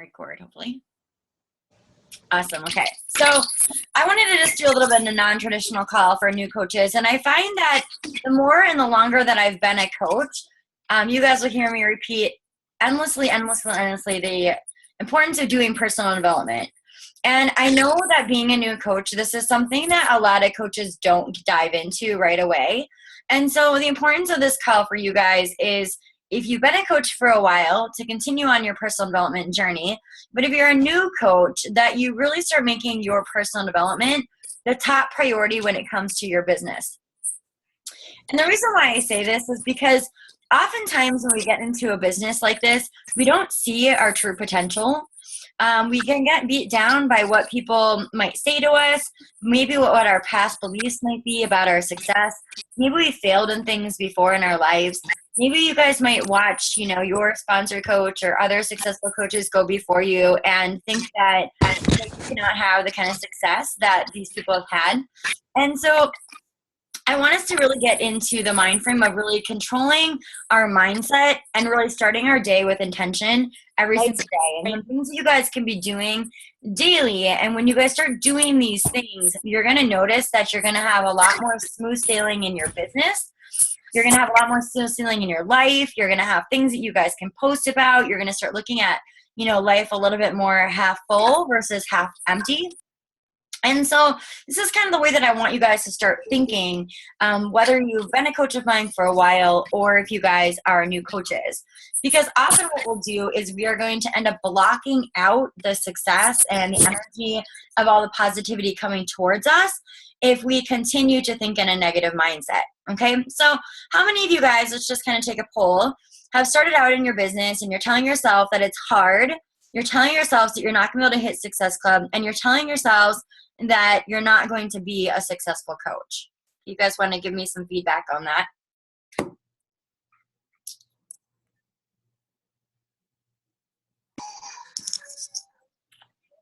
record, hopefully. Awesome. Okay. So I wanted to just do a little bit of a non-traditional call for new coaches. And I find that the more and the longer that I've been a coach, you guys will hear me repeat endlessly the importance of doing personal development. And I know that being a new coach, this is something that a lot of coaches don't dive into right away. And so the importance of this call for you guys is, if you've been a coach for a while, to continue on your personal development journey. But if you're a new coach, that you really start making your personal development the top priority when it comes to your business. And the reason why I say this is because oftentimes when we get into a business like this, we don't see our true potential. We can get beat down by what people might say to us, maybe what our past beliefs might be about our success. Maybe we failed in things before in our lives. Maybe you guys might watch, your sponsor coach or other successful coaches go before you and think that you cannot have the kind of success that these people have had. And so I want us to really get into the mind frame of really controlling our mindset and really starting our day with intention every single day. And the things that you guys can be doing daily. And when you guys start doing these things, you're going to notice that you're going to have a lot more smooth sailing in your business. You're going to have a lot more smooth sailing in your life. You're going to have things that you guys can post about. You're going to start looking at, life a little bit more half full versus half empty. And so this is kind of the way that I want you guys to start thinking, whether you've been a coach of mine for a while or if you guys are new coaches. Because often what we'll do is we are going to end up blocking out the success and the energy of all the positivity coming towards us if we continue to think in a negative mindset. Okay, so how many of you guys, let's just kind of take a poll, have started out in your business and you're telling yourself that it's hard, you're telling yourselves that you're not going to be able to hit Success Club, and you're telling yourselves that you're not going to be a successful coach? You guys want to give me some feedback on that?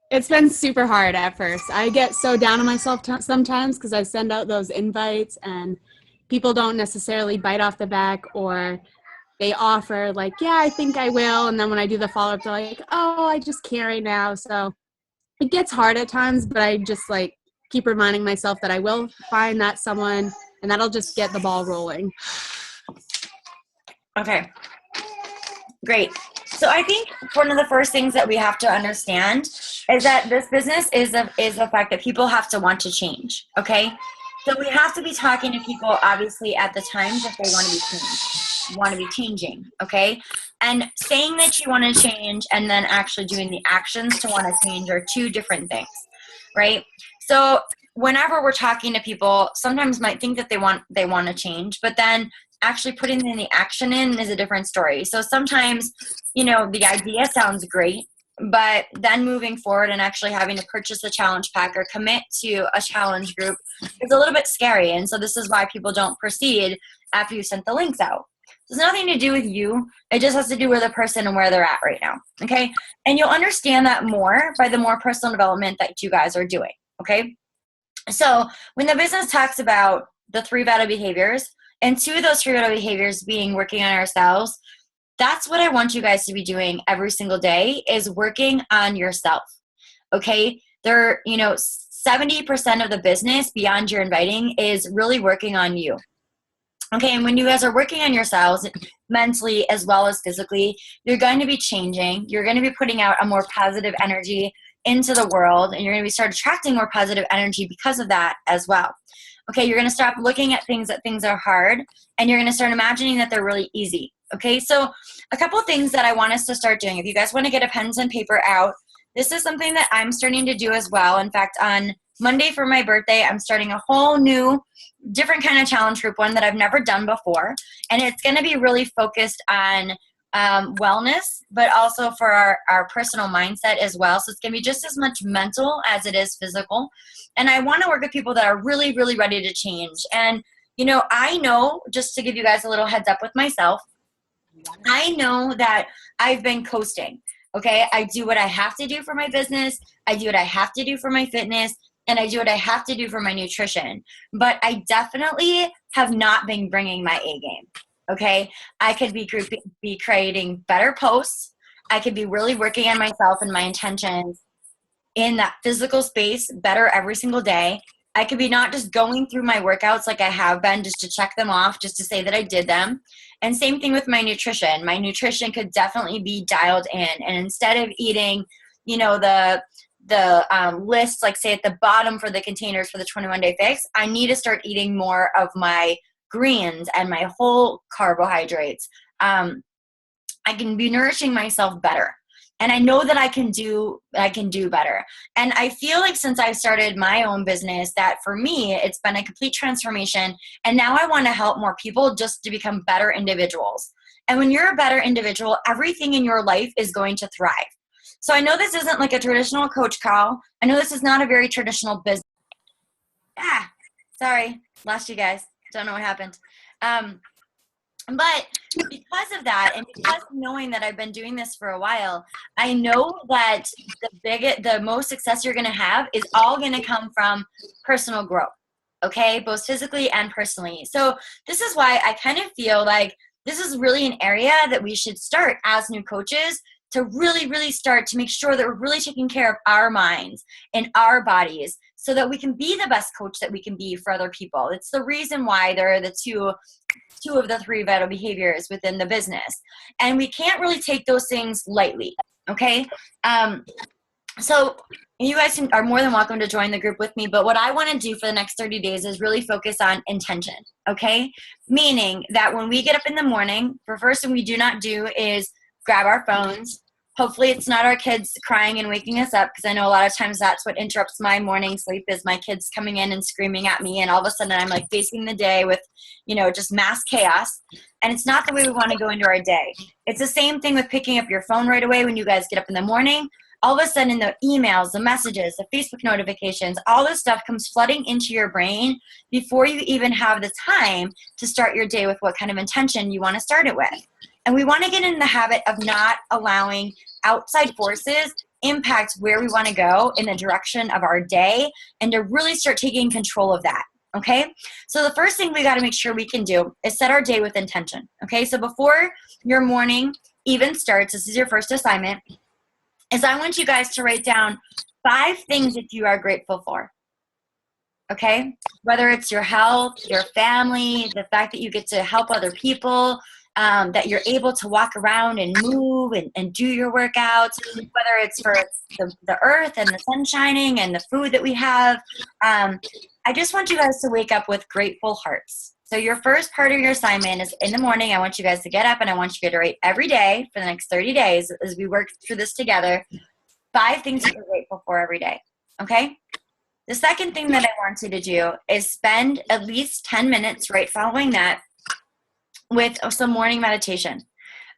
It's been super hard at first. I get so down on myself sometimes because I send out those invites and people don't necessarily bite off the back, or they offer like, yeah, I think I will. And then when I do the follow-up, they're like, oh, I just can't right now. So it gets hard at times, but I just keep reminding myself that I will find that someone, and that'll just get the ball rolling. Okay, great. So I think one of the first things that we have to understand is that this business is the fact that people have to want to change, okay? So we have to be talking to people, obviously, at the times if they want to be changed, want to be changing, okay? And saying that you want to change and then actually doing the actions to want to change are two different things, right? So whenever we're talking to people, sometimes might think that they want to change, but then actually putting in the action in is a different story. So sometimes, the idea sounds great, but then moving forward and actually having to purchase a challenge pack or commit to a challenge group is a little bit scary. And so this is why people don't proceed after you sent the links out. It has nothing to do with you. It just has to do with the person and where they're at right now, okay? And you'll understand that more by the more personal development that you guys are doing, okay? So when the business talks about the 3 vital behaviors, and 2 of those 3 vital behaviors being working on ourselves, that's what I want you guys to be doing every single day, is working on yourself, okay? 70% of the business beyond your inviting is really working on you. Okay, and when you guys are working on yourselves mentally as well as physically, you're going to be changing. You're going to be putting out a more positive energy into the world, and you're going to start attracting more positive energy because of that as well. Okay, you're going to stop looking at things that things are hard, and you're going to start imagining that they're really easy. Okay, so a couple things that I want us to start doing. If you guys want to get a pen and paper out, this is something that I'm starting to do as well. In fact, on Monday for my birthday, I'm starting a whole new different kind of challenge group, one that I've never done before. And it's going to be really focused on wellness, but also for our personal mindset as well. So it's going to be just as much mental as it is physical. And I want to work with people that are really, really ready to change. And, I know, just to give you guys a little heads up with myself, I know that I've been coasting. Okay, I do what I have to do for my business. I do what I have to do for my fitness. And I do what I have to do for my nutrition. But I definitely have not been bringing my A game, okay? I could be creating better posts. I could be really working on myself and my intentions in that physical space better every single day. I could be not just going through my workouts like I have been just to check them off, just to say that I did them. And same thing with my nutrition. My nutrition could definitely be dialed in. And instead of eating, you know, the list, like say at the bottom for the containers for the 21-day fix, I need to start eating more of my greens and my whole carbohydrates. I can be nourishing myself better. And I know that I can do better. And I feel like since I started my own business, that for me, it's been a complete transformation. And now I want to help more people just to become better individuals. And when you're a better individual, everything in your life is going to thrive. So I know this isn't like a traditional coach call. I know this is not a very traditional business. Sorry, lost you guys. Don't know what happened. But because of that, and because of knowing that I've been doing this for a while, I know that the most success you're going to have is all going to come from personal growth, okay, both physically and personally. So this is why I kind of feel like this is really an area that we should start as new coaches to really, really start to make sure that we're really taking care of our minds and our bodies so that we can be the best coach that we can be for other people. It's the reason why there are the two of the 3 vital behaviors within the business. And we can't really take those things lightly, okay? So you guys are more than welcome to join the group with me, but what I want to do for the next 30 days is really focus on intention, okay? Meaning that when we get up in the morning, the first thing we do not do is grab our phones. Hopefully it's not our kids crying and waking us up, because I know a lot of times that's what interrupts my morning sleep is my kids coming in and screaming at me, and all of a sudden I'm like facing the day with, you know, just mass chaos. And it's not the way we want to go into our day. It's the same thing with picking up your phone right away when you guys get up in the morning. All of a sudden the emails, the messages, the Facebook notifications, all this stuff comes flooding into your brain before you even have the time to start your day with what kind of intention you want to start it with. And we want to get in the habit of not allowing outside forces impact where we want to go in the direction of our day, and to really start taking control of that. Okay, so the first thing we got to make sure we can do is set our day with intention. Okay, so before your morning even starts, this is your first assignment, is I want you guys to write down 5 things that you are grateful for. Okay, whether it's your health, your family, the fact that you get to help other people, that you're able to walk around and move and do your workouts, whether it's for the earth and the sun shining and the food that we have. I just want you guys to wake up with grateful hearts. So your first part of your assignment is in the morning. I want you guys to get up and I want you to write every day for the next 30 days as we work through this together, 5 things that you're grateful for every day. Okay? The second thing that I want you to do is spend at least 10 minutes right following that with some morning meditation.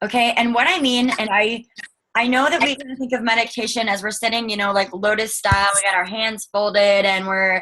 Okay? And what I mean, and I know that we can think of meditation as we're sitting, you know, like lotus style, we got our hands folded and we're,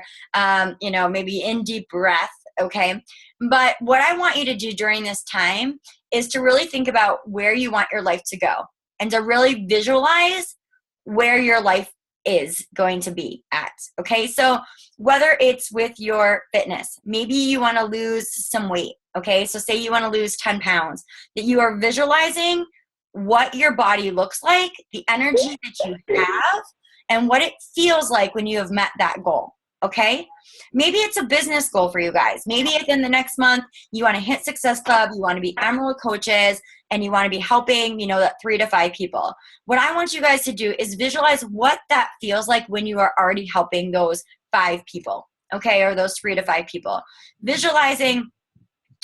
you know, maybe in deep breath. Okay? But what I want you to do during this time is to really think about where you want your life to go and to really visualize where your life is going to be at. Okay, so whether it's with your fitness, maybe you want to lose some weight. Okay, so say you want to lose 10 pounds, that you are visualizing what your body looks like, the energy that you have, and what it feels like when you have met that goal. Okay, maybe it's a business goal for you guys. Maybe within the next month, you want to hit Success Club, you want to be Emerald coaches, and you want to be helping, you know, that 3 to 5 people. What I want you guys to do is visualize what that feels like when you are already helping those 5 people, okay, or those 3 to 5 people. Visualizing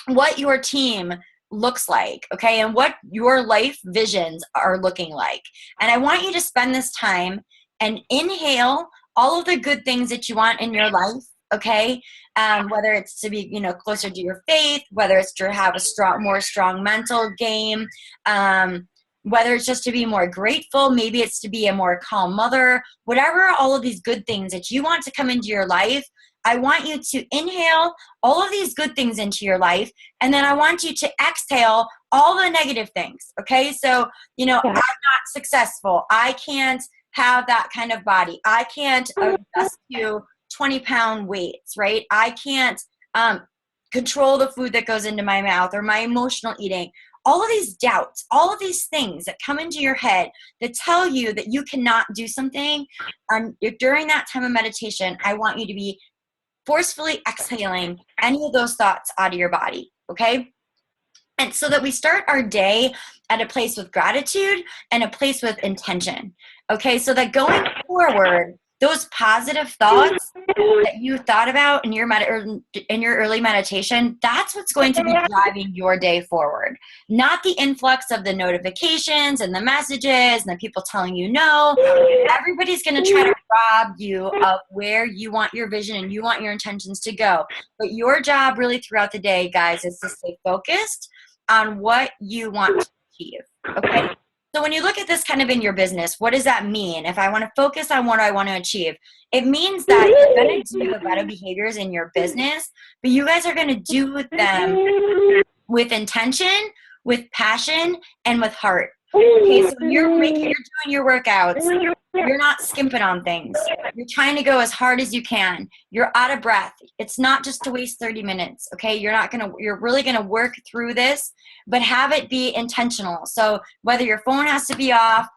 what your team looks like, okay, and what your life visions are looking like. And I want you to spend this time and inhale all of the good things that you want in your life, okay? Whether it's to be, you know, closer to your faith, whether it's to have a more strong mental game, whether it's just to be more grateful, maybe it's to be a more calm mother, whatever all of these good things that you want to come into your life, I want you to inhale all of these good things into your life, and then I want you to exhale all the negative things, okay? So, you know, I'm not successful. I can't have that kind of body. I can't adjust to 20-pound weights, right? I can't control the food that goes into my mouth or my emotional eating. all of these doubts, all of these things that come into your head that tell you that you cannot do something, during that time of meditation, I want you to be forcefully exhaling any of those thoughts out of your body, okay? And so that we start our day at a place with gratitude and a place with intention, okay? So that going forward, those positive thoughts that you thought about in your early meditation, that's what's going to be driving your day forward. Not the influx of the notifications and the messages and the people telling you no. Everybody's going to try to rob you of where you want your vision and you want your intentions to go. But your job really throughout the day, guys, is to stay focused on what you want to achieve, okay? So when you look at this kind of in your business, what does that mean? If I want to focus on what I want to achieve, it means that you're going to do the better behaviors in your business, but you guys are going to do them with intention, with passion, and with heart. Okay, so when you're doing your workouts, you're not skimping on things. You're trying to go as hard as you can. You're out of breath. It's not just to waste 30 minutes, okay? You're really gonna work through this, but have it be intentional. So whether your phone has to be off,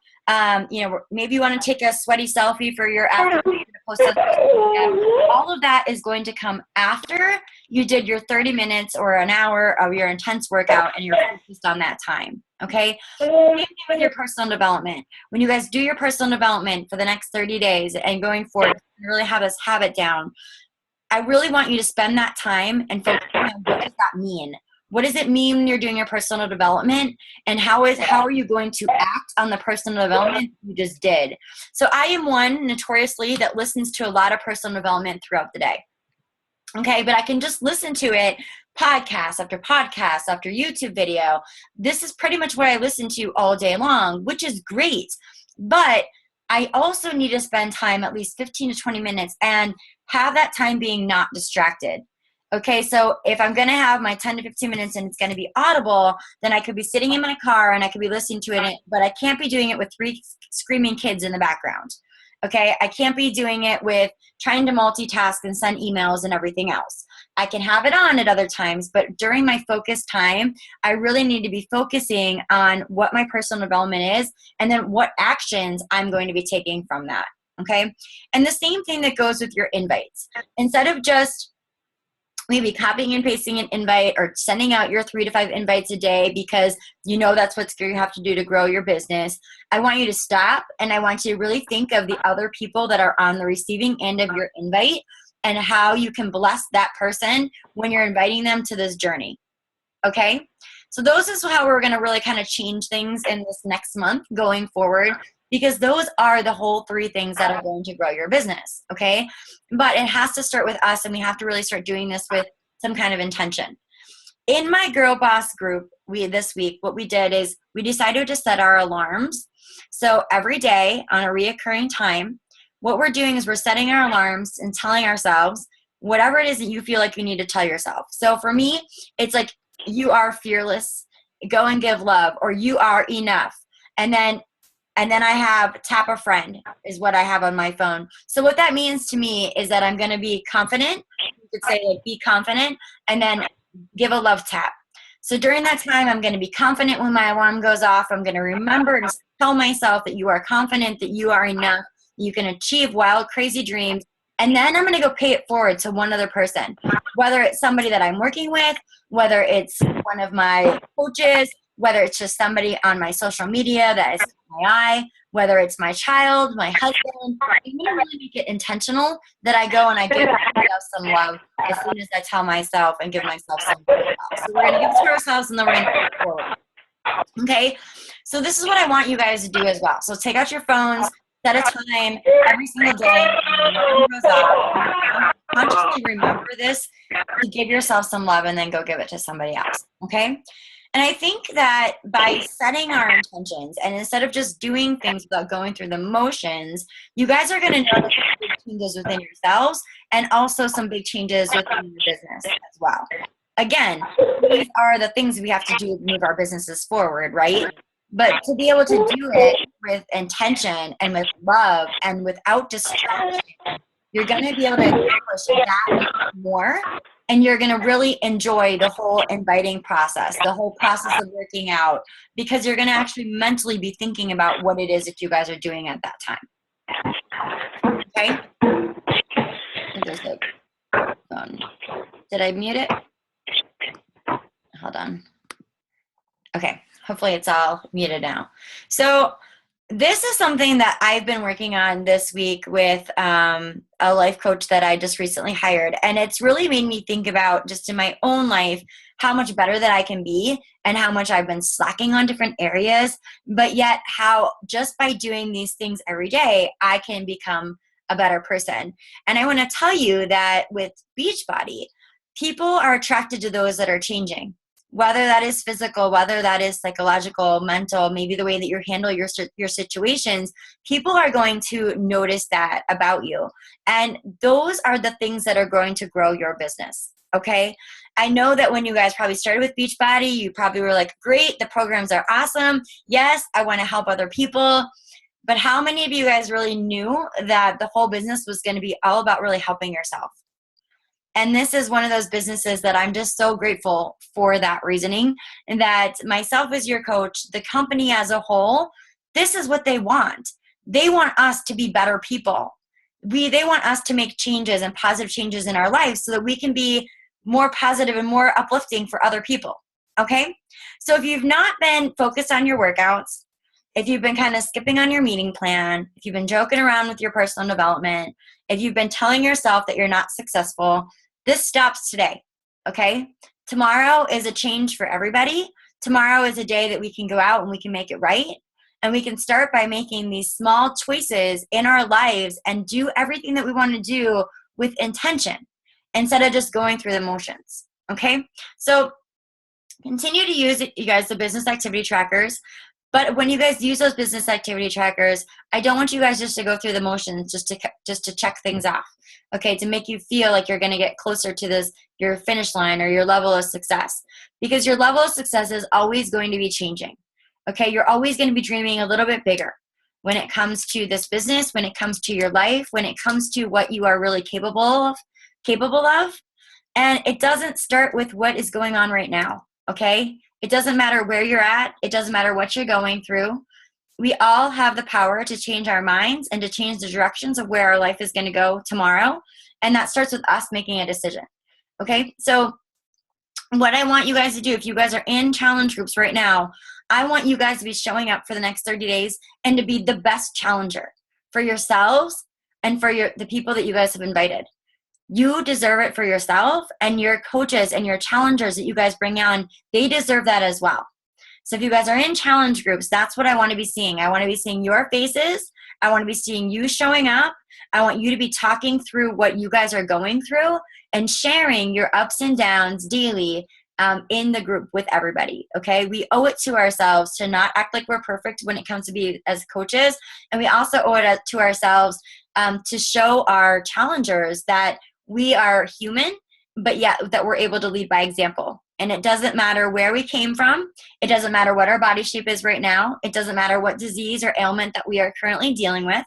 maybe you want to take a sweaty selfie for your after post on social media. All of that is going to come after you did your 30 minutes or an hour of your intense workout and you're focused on that time, okay? Same thing with your personal development. When you guys do your personal development for the next 30 days and going forward, really have this habit down, I really want you to spend that time and focus on what does that mean? What does it mean when you're doing your personal development? And how are you going to act on the personal development you just did? So I am one notoriously that listens to a lot of personal development throughout the day. Okay, but I can just listen to it podcast after YouTube video. This is pretty much what I listen to all day long, which is great. But I also need to spend time, at least 15 to 20 minutes, and have that time being not distracted. Okay, so if I'm going to have my 10 to 15 minutes and it's going to be audible, then I could be sitting in my car and I could be listening to it, but I can't be doing it with 3 screaming kids in the background. Okay, I can't be doing it with trying to multitask and send emails and everything else. I can have it on at other times, but during my focus time, I really need to be focusing on what my personal development is and then what actions I'm going to be taking from that. Okay, and the same thing that goes with your invites. Instead of just maybe copying and pasting an invite or sending out your 3 to 5 invites a day because you know that's what you have to do to grow your business. I want you to stop and I want you to really think of the other people that are on the receiving end of your invite and how you can bless that person when you're inviting them to this journey. Okay? So those is how we're going to really kind of change things in this next month going forward, because those are the whole 3 things that are going to grow your business, okay? But it has to start with us, and we have to really start doing this with some kind of intention. In my Girl Boss group, this week, what we did is we decided to set our alarms. So every day on a reoccurring time, what we're doing is we're setting our alarms and telling ourselves whatever it is that you feel like you need to tell yourself. So for me, it's like, you are fearless, go and give love, or you are enough. And then I have tap a friend is what I have on my phone. So what that means to me is that I'm going to be confident. You could say like be confident and then give a love tap. So during that time, I'm going to be confident when my alarm goes off. I'm going to remember to tell myself that you are confident, that you are enough, you can achieve wild, crazy dreams. And then I'm going to go pay it forward to one other person, whether it's somebody that I'm working with, whether it's one of my coaches, whether it's just somebody on my social media that is my eye, whether it's my child, my husband. I'm going to really make it intentional that I go and I give myself some love as soon as I tell myself and give myself some love. So we're going to give it to ourselves and then we're going to pay it forward. Okay? So this is what I want you guys to do as well. So take out your phones, set a time every single day. Consciously remember this to give yourself some love and then go give it to somebody else. Okay? And I think that by setting our intentions and instead of just doing things without going through the motions, you guys are going to notice big changes within yourselves and also some big changes within your business as well. Again, these are the things we have to do to move our businesses forward, right? But to be able to do it with intention and with love and without distraction, you're going to be able to accomplish that more, and you're going to really enjoy the whole inviting process, the whole process of working out, because you're going to actually mentally be thinking about what it is that you guys are doing at that time. Okay? There's the phone. Did I mute it? Hold on. Okay, hopefully it's all muted now. So this is something that I've been working on this week with a life coach that I just recently hired. And it's really made me think about, just in my own life, how much better that I can be and how much I've been slacking on different areas, but yet how just by doing these things every day, I can become a better person. And I want to tell you that with BeachBody, people are attracted to those that are changing. Whether that is physical, whether that is psychological, mental, maybe the way that you handle your situations, people are going to notice that about you. And those are the things that are going to grow your business, okay? I know that when you guys probably started with BeachBody, you probably were like, great, the programs are awesome. Yes, I want to help other people. But how many of you guys really knew that the whole business was going to be all about really helping yourself? And this is one of those businesses that I'm just so grateful for that reasoning, and that myself as your coach, the company as a whole, this is what they want. They want us to be better people. They want us to make changes and positive changes in our lives so that we can be more positive and more uplifting for other people. Okay? So if you've not been focused on your workouts, if you've been kind of skipping on your meeting plan, if you've been joking around with your personal development, if you've been telling yourself that you're not successful, this stops today, okay? Tomorrow is a change for everybody. Tomorrow is a day that we can go out and we can make it right. And we can start by making these small choices in our lives and do everything that we want to do with intention instead of just going through the motions, okay? So continue to use, you guys, the business activity trackers. But when you guys use those business activity trackers, I don't want you guys just to go through the motions just to check things off, okay, to make you feel like you're going to get closer to your finish line or your level of success, because your level of success is always going to be changing, okay? You're always going to be dreaming a little bit bigger when it comes to this business, when it comes to your life, when it comes to what you are really capable of. And it doesn't start with what is going on right now, okay? It doesn't matter where you're at. It doesn't matter what you're going through. We all have the power to change our minds and to change the directions of where our life is going to go tomorrow. And that starts with us making a decision. Okay? So what I want you guys to do, if you guys are in challenge groups right now, I want you guys to be showing up for the next 30 days and to be the best challenger for yourselves and for the people that you guys have invited. You deserve it for yourself, and your coaches and your challengers that you guys bring on, they deserve that as well. So if you guys are in challenge groups, that's what I want to be seeing. I want to be seeing your faces. I want to be seeing you showing up. I want you to be talking through what you guys are going through and sharing your ups and downs daily in the group with everybody, okay? We owe it to ourselves to not act like we're perfect when it comes to be as coaches, and we also owe it to ourselves to show our challengers that we are human, but yet that we're able to lead by example. And it doesn't matter where we came from. It doesn't matter what our body shape is right now. It doesn't matter what disease or ailment that we are currently dealing with,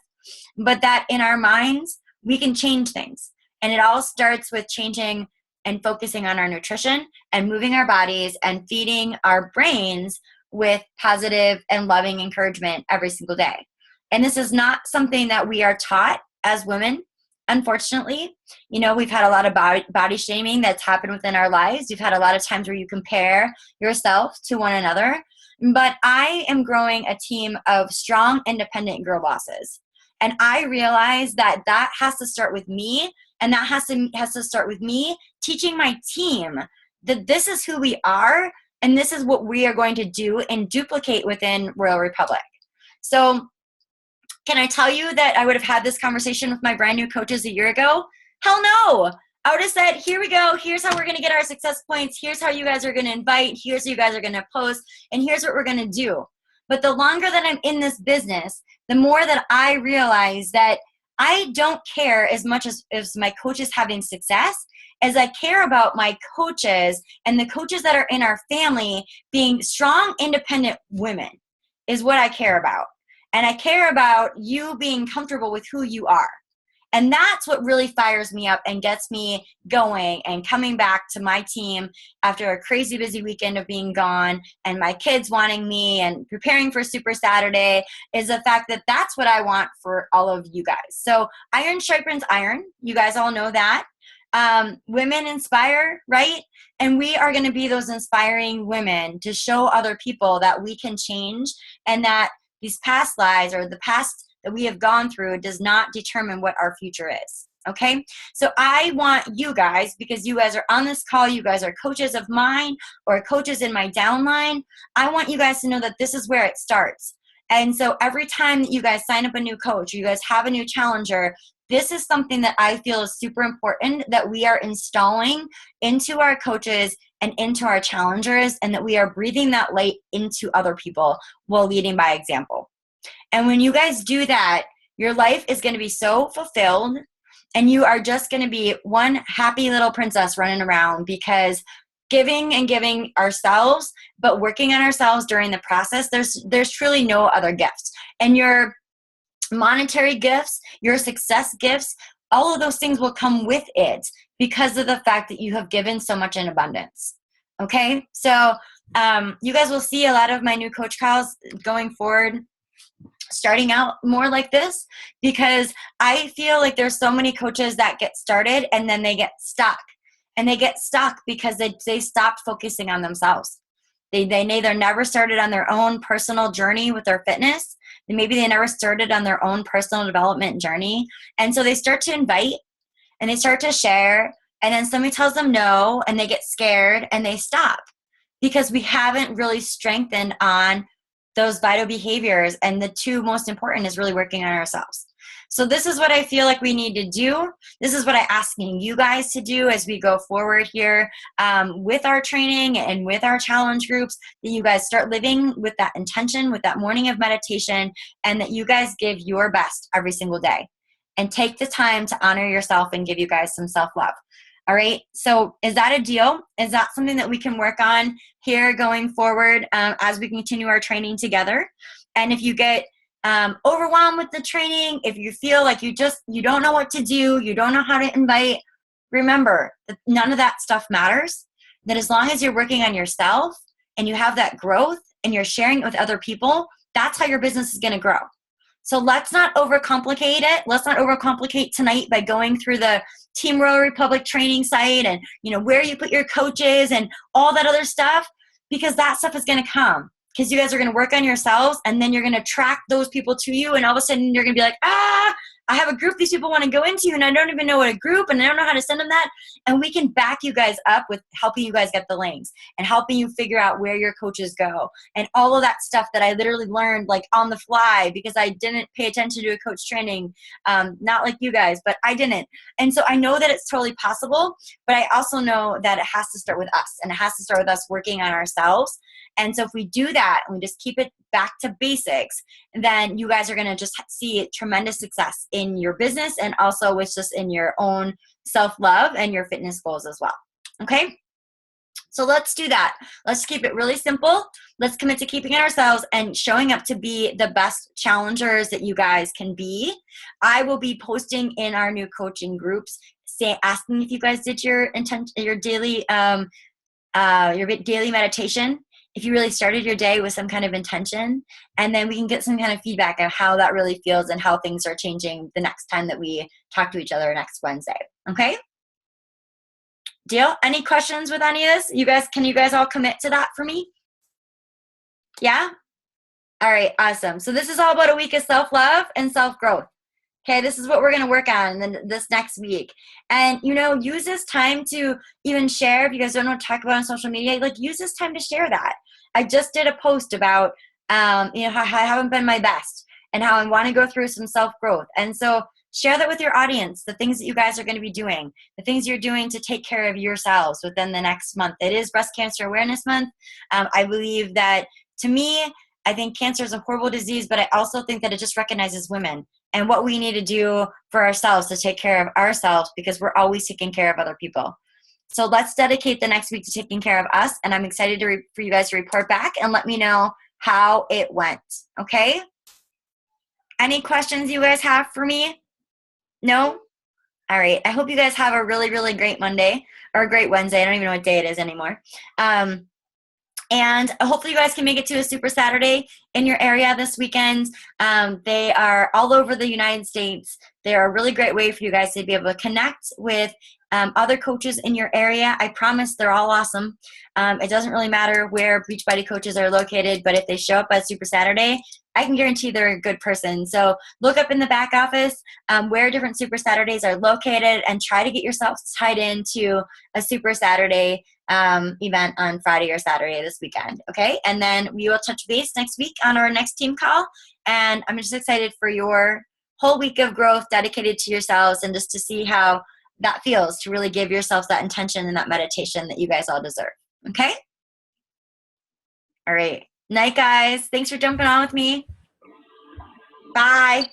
but that in our minds, we can change things. And it all starts with changing and focusing on our nutrition and moving our bodies and feeding our brains with positive and loving encouragement every single day. And this is not something that we are taught as women. Unfortunately, we've had a lot of body shaming that's happened within our lives. You've had a lot of times where you compare yourself to one another. But I am growing a team of strong, independent girl bosses. And I realize that has to start with me, and that has to start with me teaching my team that this is who we are, and this is what we are going to do and duplicate within Royal Republic. So can I tell you that I would have had this conversation with my brand new coaches a year ago? Hell no. I would have said, here we go. Here's how we're going to get our success points. Here's how you guys are going to invite. Here's how you guys are going to post. And here's what we're going to do. But the longer that I'm in this business, the more that I realize that I don't care as much as my coaches having success as I care about my coaches and the coaches that are in our family being strong, independent women is what I care about. And I care about you being comfortable with who you are. And that's what really fires me up and gets me going and coming back to my team after a crazy busy weekend of being gone and my kids wanting me and preparing for Super Saturday, is the fact that that's what I want for all of you guys. So iron sharpens iron. You guys all know that. Women inspire, right? And we are going to be those inspiring women to show other people that we can change, and that these past lives or the past that we have gone through does not determine what our future is. Okay? So I want you guys, because you guys are on this call, you guys are coaches of mine or coaches in my downline, I want you guys to know that this is where it starts. And so every time that you guys sign up a new coach, you guys have a new challenger, this is something that I feel is super important that we are installing into our coaches and into our challengers, and that we are breathing that light into other people while leading by example. And when you guys do that, your life is going to be so fulfilled, and you are just going to be one happy little princess running around, because giving and giving ourselves, but working on ourselves during the process, there's truly no other gifts. And your monetary gifts, your success gifts, all of those things will come with it because of the fact that you have given so much in abundance. Okay? So you guys will see a lot of my new coach calls going forward starting out more like this, because I feel like there's so many coaches that get started and then they get stuck. And they get stuck because they stopped focusing on themselves. They either never started on their own personal journey with their fitness. Maybe they never started on their own personal development journey. And so they start to invite and they start to share. And then somebody tells them no and they get scared and they stop, because we haven't really strengthened on those vital behaviors. And the two most important is really working on ourselves. So this is what I feel like we need to do. This is what I'm asking you guys to do as we go forward here with our training and with our challenge groups, that you guys start living with that intention, with that morning of meditation, and that you guys give your best every single day and take the time to honor yourself and give you guys some self-love. All right. So is that a deal? Is that something that we can work on here going forward as we continue our training together? And if you get overwhelmed with the training, if you feel like you don't know what to do, you don't know how to invite, remember that none of that stuff matters. That as long as you're working on yourself and you have that growth and you're sharing it with other people, that's how your business is going to grow. So let's not overcomplicate it. Let's not overcomplicate tonight by going through the Team Royal Republic training site and where you put your coaches and all that other stuff, because that stuff is going to come. Because you guys are going to work on yourselves, and then you're going to attract those people to you, and all of a sudden you're going to be like, I have a group these people want to go into, and I don't even know what a group, and I don't know how to send them that. And we can back you guys up with helping you guys get the links and helping you figure out where your coaches go and all of that stuff that I literally learned like on the fly, because I didn't pay attention to a coach training, not like you guys, but I didn't. And so I know that it's totally possible, but I also know that it has to start with us, and it has to start with us working on ourselves. And so if we do that and we just keep it back to basics, then you guys are going to just see tremendous success in your business, and also with just in your own self-love and your fitness goals as well. Okay? So let's do that. Let's keep it really simple. Let's commit to keeping it ourselves and showing up to be the best challengers that you guys can be. I will be posting in our new coaching groups, asking if you guys did your daily meditation, if you really started your day with some kind of intention, and then we can get some kind of feedback on how that really feels and how things are changing the next time that we talk to each other next Wednesday. Okay? Deal? Any questions with any of this? Can you guys all commit to that for me? Yeah? All right, awesome. So this is all about a week of self-love and self-growth. Okay, this is what we're going to work on this next week. And, use this time to even share. If you guys don't know what to talk about on social media, use this time to share that. I just did a post about, how I haven't been my best and how I want to go through some self-growth. And so share that with your audience, the things that you guys are going to be doing, the things you're doing to take care of yourselves within the next month. It is Breast Cancer Awareness Month. I believe that, to me, I think cancer is a horrible disease, but I also think that it just recognizes women and what we need to do for ourselves to take care of ourselves, because we're always taking care of other people. So let's dedicate the next week to taking care of us, and I'm excited for you guys to report back and let me know how it went, okay? Any questions you guys have for me? No? All right. I hope you guys have a really, really great Monday or a great Wednesday. I don't even know what day it is anymore. And hopefully you guys can make it to a Super Saturday in your area this weekend. They are all over the United States. They're a really great way for you guys to be able to connect with other coaches in your area. I promise they're all awesome. It doesn't really matter where BeachBody coaches are located, but if they show up at Super Saturday, I can guarantee they're a good person. So look up in the back office where different Super Saturdays are located and try to get yourself tied into a Super Saturday event on Friday or Saturday this weekend. Okay. And then we will touch base next week on our next team call. And I'm just excited for your whole week of growth dedicated to yourselves and just to see how that feels to really give yourselves that intention and that meditation that you guys all deserve. Okay. All right. Night, guys. Thanks for jumping on with me. Bye.